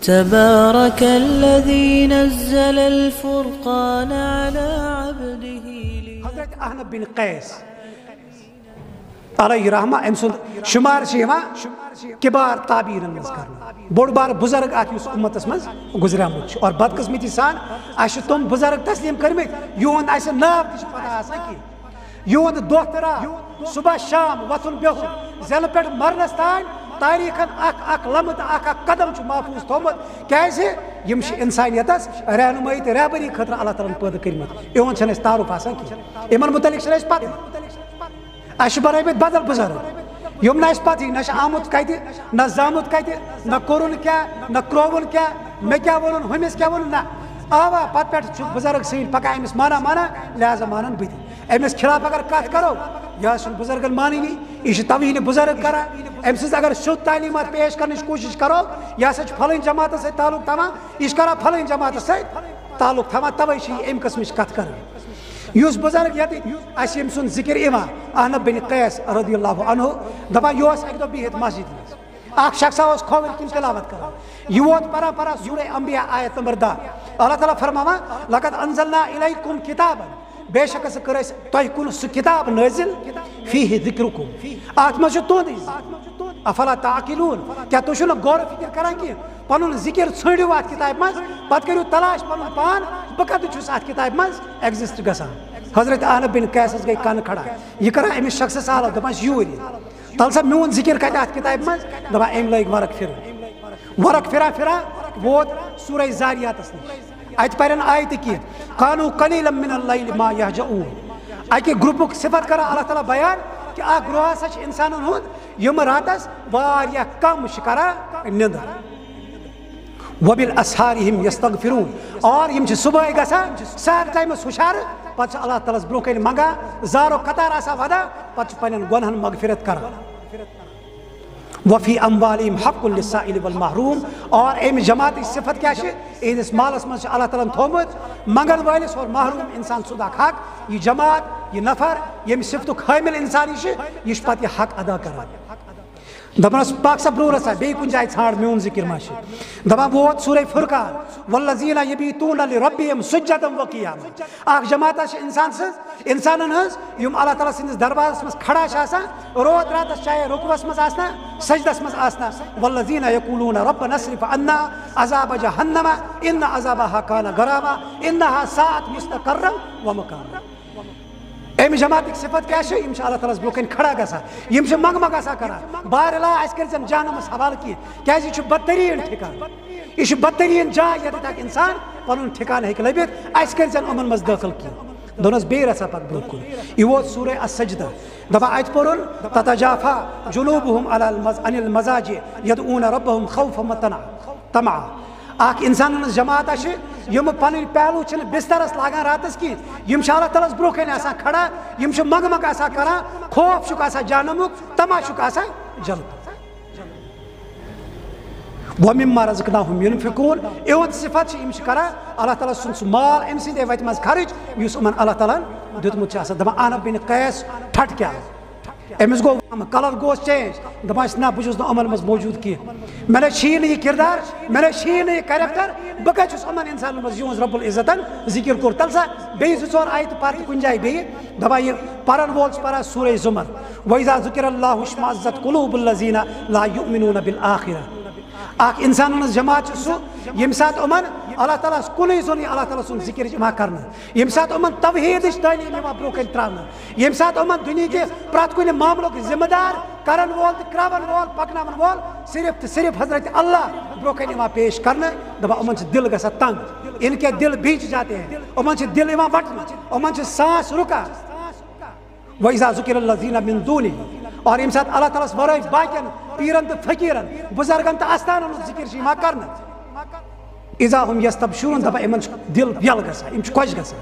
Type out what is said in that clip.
تبارك الذي نزل الفرقان على عبده حضرت احنف بن قیس علیہ رحمہ ام سند شمار کبار تعبیر بوڑ بار بزرگ اس امتس مز گزریمت اور بدقسمتی سان تم بزرگ تسلیم کرمت یہند ناو تہ پتہ آسان کی یہند دہ ترا صبح شام وتھن بہن زل پہ مرنس تان تاریخن اک لمحہ اک قدم محفوظ تھومت کیازِ یم انسانیتس رہنمائی تو رہبری خاطر اللہ تعالیٰ پٲدٕ کٔرمٕتۍ یِہُنٛد چھنہٕ اَسہِ تعارُف آسان کینٛہہ یِمن متعلق چھنہٕ اَسہِ پتہ اَسہِ چھِ بنٲومٕتۍ بدل بُزرگ یِم نہٕ اَسہِ پتہٕے نہ چھِ آمُت کتہِ نہ زامُت کتہِ نہ کوٚرُن کیٛاہ نہ کرٛووُن کیٛاہ مےٚ کیٛاہ ووٚنُن ہُمِس کیٛاہ ووٚنُن نہ آوا پتہٕ پٮ۪ٹھ چھُ بُزرگ سٲنۍ پکان أمِس مانا لہذا مانن بہٕ تہِ أمِس خلاف اگر کتھ کرو یہِ چھُنہٕ بُزرگن مانٲنی یہِ چھُ توہیٖنِ بُزرگ کران أمۍ سٕنٛز اگر سیوٚد تعلیٖمات پیش کرنٕچ کوٗشش کرو یہِ ہسا چھُ پھلٲنۍ جماعتس سۭتۍ تعلق تھاوان یہِ چھُ کران پھلٲنۍ جماعتس سۭتۍ تعلق تھاوان توے چھِ یہِ اَمہِ قٕسمٕچ کتھ کران یُس بُزرگ ییٚتہِ اَسہِ ییٚمہِ سُنٛد ذِکر یِوان احنف بن قیس رضی اللہ عنہ دپان یہِ اوس اکہِ دۄہ بِہِتھ مسجد منٛز اکھ شخصا اوس کھووٕرۍ کِنۍ تلاوت کران یہِ ووت پران سورہ انبیاء آیت نمبر 10 اللہ تعالیٰ فرماوان لقد انزلنا الیکم کتابا بے شک ہسا کٔر اَسہِ تۄہہِ کُن سُہ کِتاب نٲزِل فیہ ذکرکم اتھ منٛز چھُ تُہُنٛدٕے افلا تعقلون کیٛاہ تُہۍ چھِو نہٕ غور و فکر کران کینٛہہ پنُن ذِکر ژھٲنٛڈِو اتھ کِتابہِ منٛز پتہٕ کٔرِو تلاش پنُن پان بہٕ کتہِ چھُس اتھ کِتابہِ منٛز ایگزسٹ گژھان حضرت احنف بن قیسس گٔے کن کھڑا یہِ کران أمِس شخصس حالت دپان یوٗرۍ تل سا میون ذِکر کتہِ اتھ کِتابہِ منٛز دپان أمۍ لٲگۍ ورق پھران ووت سورہ زاریاتس نِش اتہِ پرن آیتہِ کینٛہہ کانوٗ قلیٖلا من اللیل ما یہجعون اکہِ گروپُک صفت کران اللہ تعالیٰ بیان کہ اکھ گروہ ہسا چھُ انسانن ہُنٛد یِم راتس واریاہ کم چھِ کران نِندٕر وبالاسحار ہم یستغفرون اور یِم چھِ صبحٲے گژھان سحر ٹایمس ہُشارٕ پتہٕ چھِ اللہ تعالیٰ ہس برونٛہہ کنہِ منگان زارو قطار آسان ودان پتہٕ چھِ پننٮ۪ن گۄنہن مغفرت کران وفی اموالہم حق للسائل والمحروم اور امہِ جماعتٕچ صفت کیٛاہ چھِ یِہنٛدِس مالس منٛز چھُ اللہ تعالیٰ ہن تھوٚومُت منگن وٲلِس اور محروم انسان سُنٛد اکھ حق یہِ جماعت یہِ نفر ییٚمہِ صفتُک حٲمل انسان یہِ چھُ پتہٕ یہِ حق ادا کران دپانس پاک صاحب برونٛہہ رژھا بیٚیہِ کُنہِ جایہِ ژھانڈ میون ذِکر ما چھُ دپان ووت سورہ فرقان والذین یبیتون لربہم سجدا وقیاما اکھ جماعت چھِ انسانن ہٕنٛز یِم اللہ تعالیٰ سٕنٛدِس دربارس منٛز کھڑا چھِ آسان رود راتس چاہے رُکوس منٛز آسنا سجدس منٛز آسنا والذین یقولون ربنا اصرف عنا عذاب جہنم ان عذابها کان غراما انها ساءت مستقرا ومقاما امہِ جماعتٕکۍ صفت کیٛاہ چھِ یِم چھِ اللہ تعالیٰ ہس برونٛہہ کنہِ کھڑا گژھان یِم چھِ منٛگہٕ آسان کران بارِلا اَسہِ کٔرۍزٮ۪ن جہنمس حوالہٕ کینٛہہ کیٛازِ یہِ چھُ بدتریٖن ٹھِکان یہِ چھُ بدتریٖن جاے ییٚتٮ۪تھ اکھ انسان پنُن ٹھِکانہٕ ہیٚکہِ لٔبِتھ اَسہِ کٔرۍزٮ۪ن یِمن منٛز دٲخل کینٛہہ دوٚپنس بیٚیہِ رژھا پتہٕ برونٛہہ کُن یہِ ووت سورہ السجدہ دپان اَتہِ پوٚرُن تتجافا جنوبہم عن المضاجع یدعون ربہم خوفا وطمعا اکھ انسانن ہٕنٛز جماعت چھِ یِم پنٕنۍ پہلوٗ چھِنہٕ بسترس لاگان راتس کینٛہہ یِم چھِ اللہ تعالیٰ ہس برونٛہہ کنہِ آسان کھڑا یِم چھِ منٛگہٕ آسان کران خوف چھُکھ آسان جہنمُک طمع چھُکھ آسان جنتُک ومما رزقناہم ینفقون یِہُنٛد صفت چھِ یِم چھِ کران اللہ تعالیٰ سُنٛد سُہ مال أمۍ سٕنٛدے وتہِ منٛز خرٕچ یُس یِمن اللہ تعالیٰ ہن دیُتمُت چھُ آسان دپان احنف بن قیس ٹھٹھ کیٛاہ أمِس گوٚو کلر گوس چینج دپان نہ بہٕ چھُس نہٕ یِمن منٛز موجوٗد کینٛہہ مےٚ نَے چھِی نہٕ یہِ کِردار مےٚ نَے چھِی نہٕ یہِ کریکٹر بہٕ کتہِ چھُس یِمن انسانن منٛز یِہُنٛز رۄب العزتن ذِکر کوٚر تل سا بیٚیہِ 2-4 آیتہٕ پر تہِ کُنہِ جایہِ بیٚیہِ دپان یہِ پرن وول چھُ پران سورہ زُمر وإذا ذُکِرَ اللہُ اشمأزت قلوٗب الذیٖنَ لا یؤمنون بالآخرة اکھ انسانن ہٕنٛز جماعت چھُ سُہ ییٚمہِ ساتہٕ یِمن اللہ تعالیٰ ہس کُنُے زوٚن یہِ اللہ تعالیٰ سُنٛد ذِکر چھُ یِوان کرنہٕ ییٚمہِ ساتہٕ یِمن توحیٖدٕچ تعلیٖم یِوان برونٛہہ کنہِ تراونہٕ ییٚمہِ ساتہٕ یِمن دُنہِکہِ پرٛٮ۪تھ کُنہِ معاملُک ذِمہٕ دار کرن وول تہٕ کرٛاون وول پکناون وول صرف تہٕ صرف حضرت اللہ برونٛہہ کنہِ یِوان پیش کرنہٕ دپان یِمن چھُ دِل گژھان تنگ اِنکے دِل بیٖچ جاتے ہیں یِمن چھِ دِل یِوان وٹنہٕ یِمن چھِ سانس رُکان وإذا ذُکِرَ الذیٖنَ مِن دوٗنِهِ اور ییٚمہِ ساتہٕ اللہ تعالیٰ ہس ورٲے باقین پیٖرن تہٕ فقیٖرن بُزرگن تہٕ استانن ہُنٛد ذِکر چھُ یِوان کرنہٕ اِذا ہُم یستبشوٗن دپان یِمن چھُ دِل یَلہٕ گژھان یِم چھِ خۄش گژھان